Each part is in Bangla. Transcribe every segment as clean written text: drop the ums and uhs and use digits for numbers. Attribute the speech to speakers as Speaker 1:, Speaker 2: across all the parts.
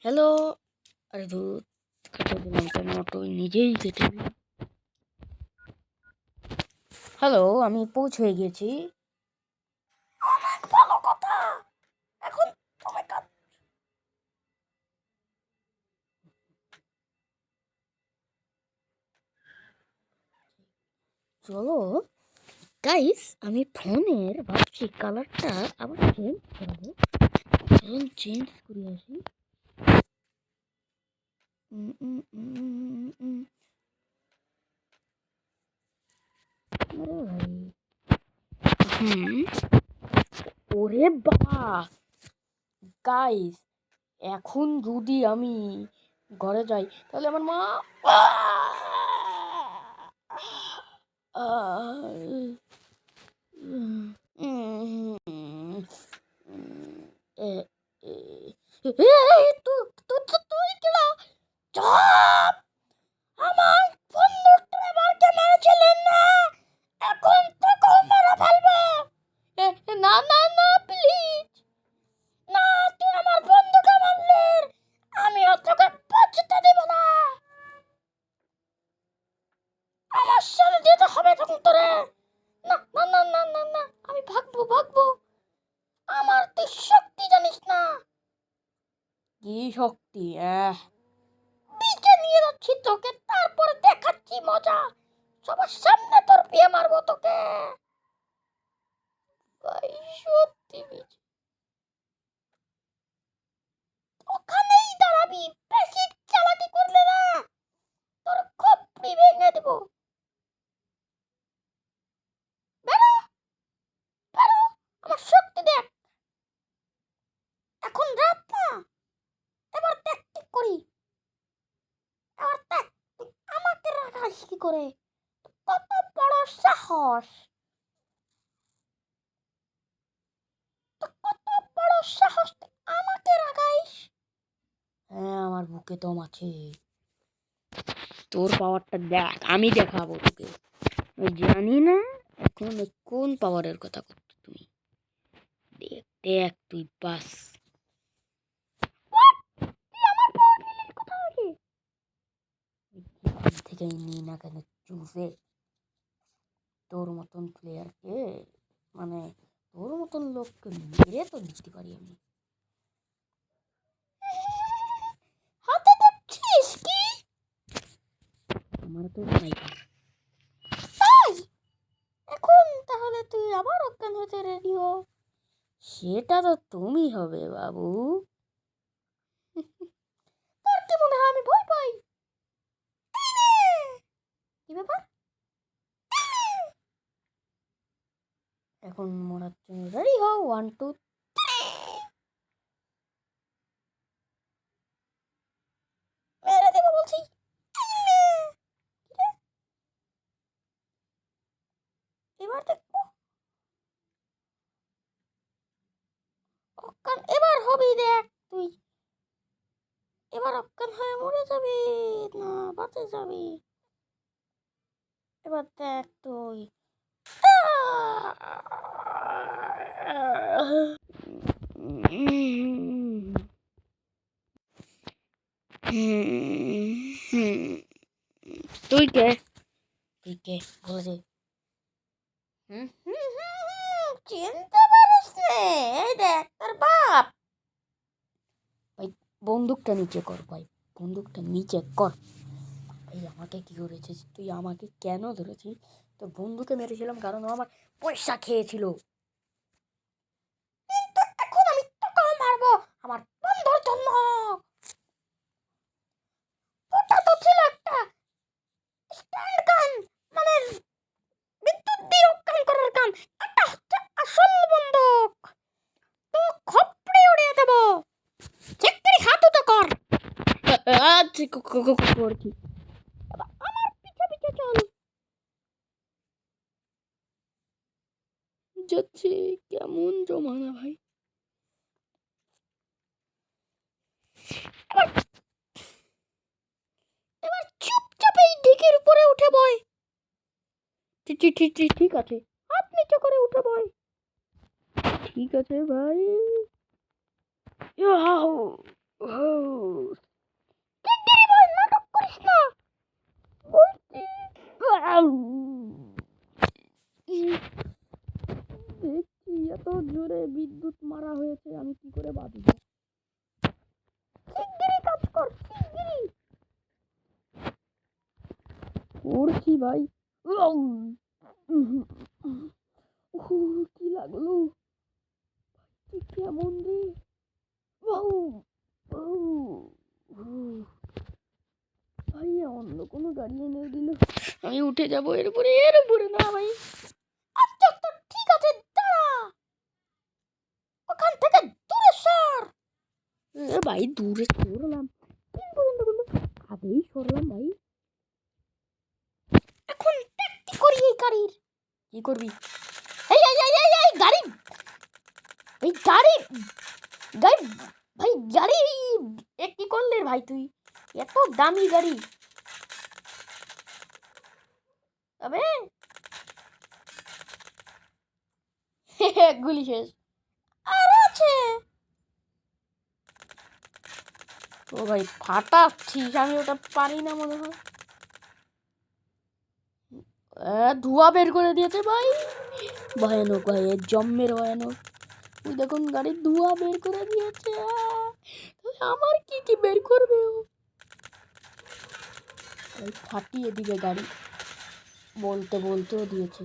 Speaker 1: হ্যালো। আরে ধুর, কেটে দিলাম কেন? অটো নিজেই কেটে দিলাম। হ্যালো, আমি পৌঁছে গেছি। অনেক ভালো কথা। এখন তুমি চলো গাইস, আমি ফোনের ভাবছি কালারটা আবার চেঞ্জ করবো। চলুন চেঞ্জ করে আসি। আরে ভাই, ওরে বাবা গাইস, এখন যদি আমি ঘরে যাই তাহলে আমার মা তুই কেডা? চুপ! আমার বন্ধুটা আমাকে মেরেছিলেন না, এখন তো মেরে ফেলবো। না না না, প্লিজ না, তুই আমার বন্ধুকে মারলি, আমি তোকে বাঁচতে দেব না। আমার সাথে যেতে হবে তখন তোরে। না না না না না না, আমি ভাগবো ভাগবো। আমার তুই শক্তি জানিস না। কি শক্তি? বিকে নিয়ে যাচ্ছি তোকে, তারপরে দেখাচ্ছি মজা। সবার সামনে তোর বিয়ে মারবো তোকে। ভাই সত্যি বিজে, ওখানেই দাঁড়াবি, বেশি চালাকি করলে না তোর খপ্পি ভেঙে দেবো। বেরো বেরো, আমার শক্তি দেখ। এখন রাত না, এবার দেখ কি করি। এবার দেখ তুই আমাকে রাখাস কি করে, কত বড় সাহস, কত বড় সাহস তুই আমাকে রাখাইস। হ্যাঁ, আমার বুকে দম আছে। তোর পাওয়ারটা দেখ, আমি দেখাবো তোকে। জানি না এখন কোন পাওয়ারের কথা করছো তুমি। দেখ দেখ তুই বাস। থেকে নিই না কেন চুষে, তোর মতন প্লেয়ারকে, মানে তোর মতন লোককে মেরে তো দিতে পারি আমি। হাতে দেখছিস কি? আমার তো নাই। তাই এখন তাহলে তুই আবার অজ্ঞান হতে রেডি হ। সেটা তো তুমি হবে বাবু। তোর কি মনে হয় আমি ভয় পাই? কি ব্যাপার? এখন মরার জন্য রেডি হও, 1 2 মেরে দেবো বলছি। এবার দেখবো অজ্ঞান এবার হবি, দেখ তুই এবার অজ্ঞান হয়ে মরে যাবি না বাঁচে যাবি। এবার দেখ তুই। তুই কে? তুই কে বলে দে। চিনতে পারিস নে? এই দেখ তোর বাপ। ভাই বন্দুকটা নিচে কর, ভাই বন্দুকটা নিচে কর। ভাই আমাকে কি করেছিস তুই? আমাকে কেন ধরেছিস? তো বন্ধুকে মেরেছিলাম কারণ ও আমার পয়সা খেয়েছিল, কিন্তু এখন আমি তোকেও মারবো আমার বন্ধুর জন্য। ওটা তো ছিল একটা স্ট্যান্ড গান, মানে বিদ্যুৎ দিয়ে অজ্ঞান করার গান। এটা হচ্ছে আসল বন্দুক, তো খপড়ে উড়িয়ে দেবো। চেকরি হাত তো কর। আচ্ছা করছি, আমার পিছে পিছে চল। যাচ্ছি, কেমন জমানা ভাই। এবার এবার চুপচাপ এই ঠিক আছে, হাত নিচু করে উঠে বয়। ঠিক আছে ভাই। শিগগিরই বয়, নাটক করিস না বলছি। দেখছি এত জোরে বিদ্যুৎ মারা হয়েছে, আমি কি করে বাঁচব? শিগগিরই কাজ কর, শিগগিরই। করছি ভাই। কি লাগলো? কেমন রে? ভাই অন্য কোনো গাড়ি এনে দিল, আমি উঠে যাবো এর উপরে না ভাই। আচ্ছা তো ঠিক আছে, দাঁড়া, ওখান থেকে দূরে সর। ভাই দূরে সরলাম, কিন্তু আগেই সরলাম ভাই। এখন ট্যাক্টি করি এই গাড়ির। কি করবি? এই গাড়ি, এই গাড়ি গাড়ি ভাই, গাড়ি কি করলে ভাই তুই? এত দামি গাড়ি, তবে গুলি শেষ আর আছে। ও ভাই ফাটাচ্ছিস, আমি ওটা পারি না মনে হয়। ধোঁয়া বের করে দিয়েছে ভাই, ভয়ানক ভাই, জম্মের ভয়ানক। ওই দেখুন গাড়ির ধোঁয়া বের করে দিয়েছে। আমার কি বের করবে ও? ফাটিয়ে দিবে গাড়ি, বলতেও দিয়েছে।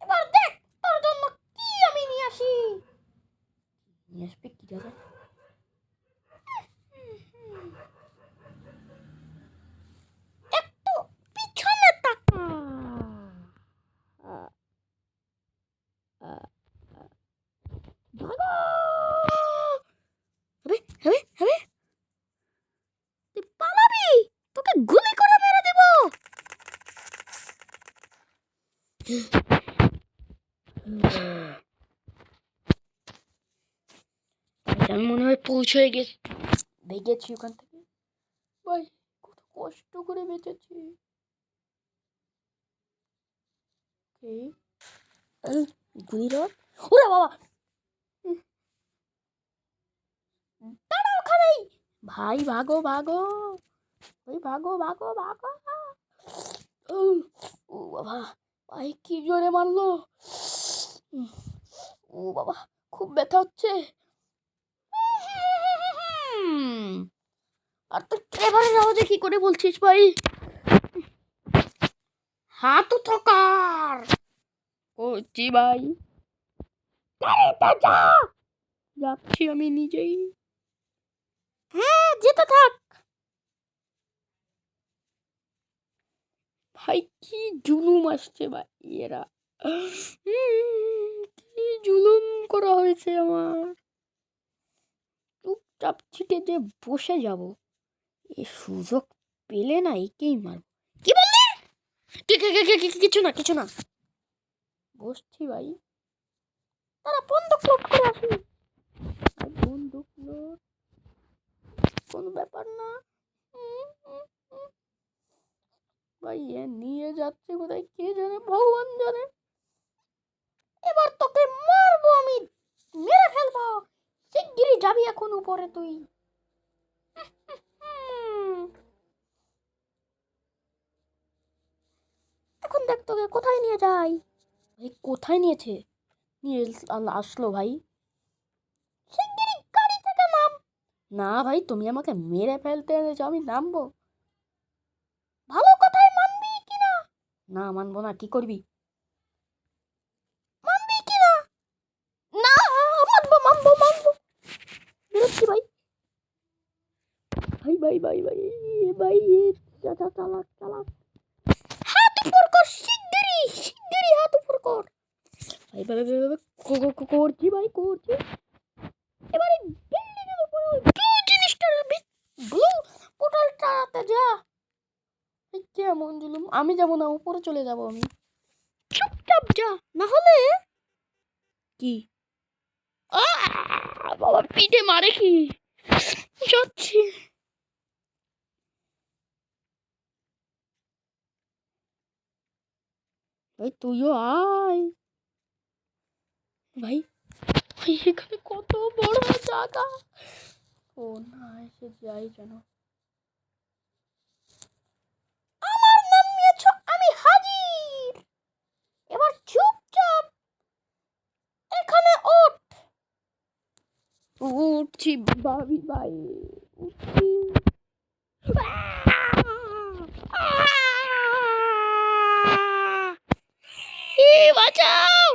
Speaker 1: এবার দেখ তোর জন্য কি আমি নিয়ে আসি। নিয়ে আসবে কি দাদা? একটু পিছনে তাকা। হবে তুই পালাবি, তোকে গুলি করে মেরে দেব। আমি মনে হয় পৌঁছে গেছি ওখান থেকে। ভাই কত কষ্ট করে বেঁচেছি। গুলি রড, ওরে বাবা, দাঁড়া ওখানেই। ভাই ভাগো ওই ভাগো। ও বাবা, ভাই কি জোরে মারলো। ও বাবা, খুব ব্যথা হচ্ছে। আর তো এবারে আওয়াজে কি করে বলছিস ভাই? হাত উঠোকার করছি ভাই। যাচ্ছি আমি নিজেই। হ্যাঁ যেতে থাক ভাই। কি জুলুম আসছে ভাই, এরা কি জুলুম করা হয়েছে আমার। চুপচাপ ছিটে যে বসে যাব, এ সুযোগ পেলে না একেই মারব। কি বললি? কিছু না বসছি ভাই। তারা বন্দুক লোড করে আসি। বন্দুক লোড কোনো ব্যাপার না ভাই। এ নিয়ে যাচ্ছে কোথায় কে জানে, ভগবান জানে। এবার তোকে মারবো আমি, মেরে ফেলবো। শিগগিরই যাবি এখন উপরে তুই। এখন দেখ তোকে কোথায় নিয়ে যাই। ভাই কোথায় নিয়ে আসলো ভাই? শিগগিরই গাড়ি থেকে নাম। না ভাই, তুমি আমাকে মেরে ফেলতে এনেছো, আমি নামবো? ভালো কথায় মানবি কিনা? না মানবো না। কি করবি? মানবি কিনা? না মানবো। বেরোচ্ছি ভাই। ভাই চালাক। হাত উপর কর, শিগগিরই হাত উপর কর। ভাই করছি ভাই, করছি। এবারে বিল্ডিং এর উপরে ওই ব্লু জিনিসটার ব্লু পোর্টালটাতে যা। কেমন জুলুম, আমি যাবো না, উপরে চলে যাবো আমি। চুপচাপ যা, না হলে কি বাবা পিঠে মারে কি। যাচ্ছি। ভাই তুইও আয় ভাই। ভাই এখানে কত বড় জায়গা। ও না এসে যাই যেন। আমার নাম নিয়েছো, আমি হাজির। এবার চুপচাপ এখানে ওঠ। উঠছি ভাবি ভাই, উঠছি। বাঁচাও।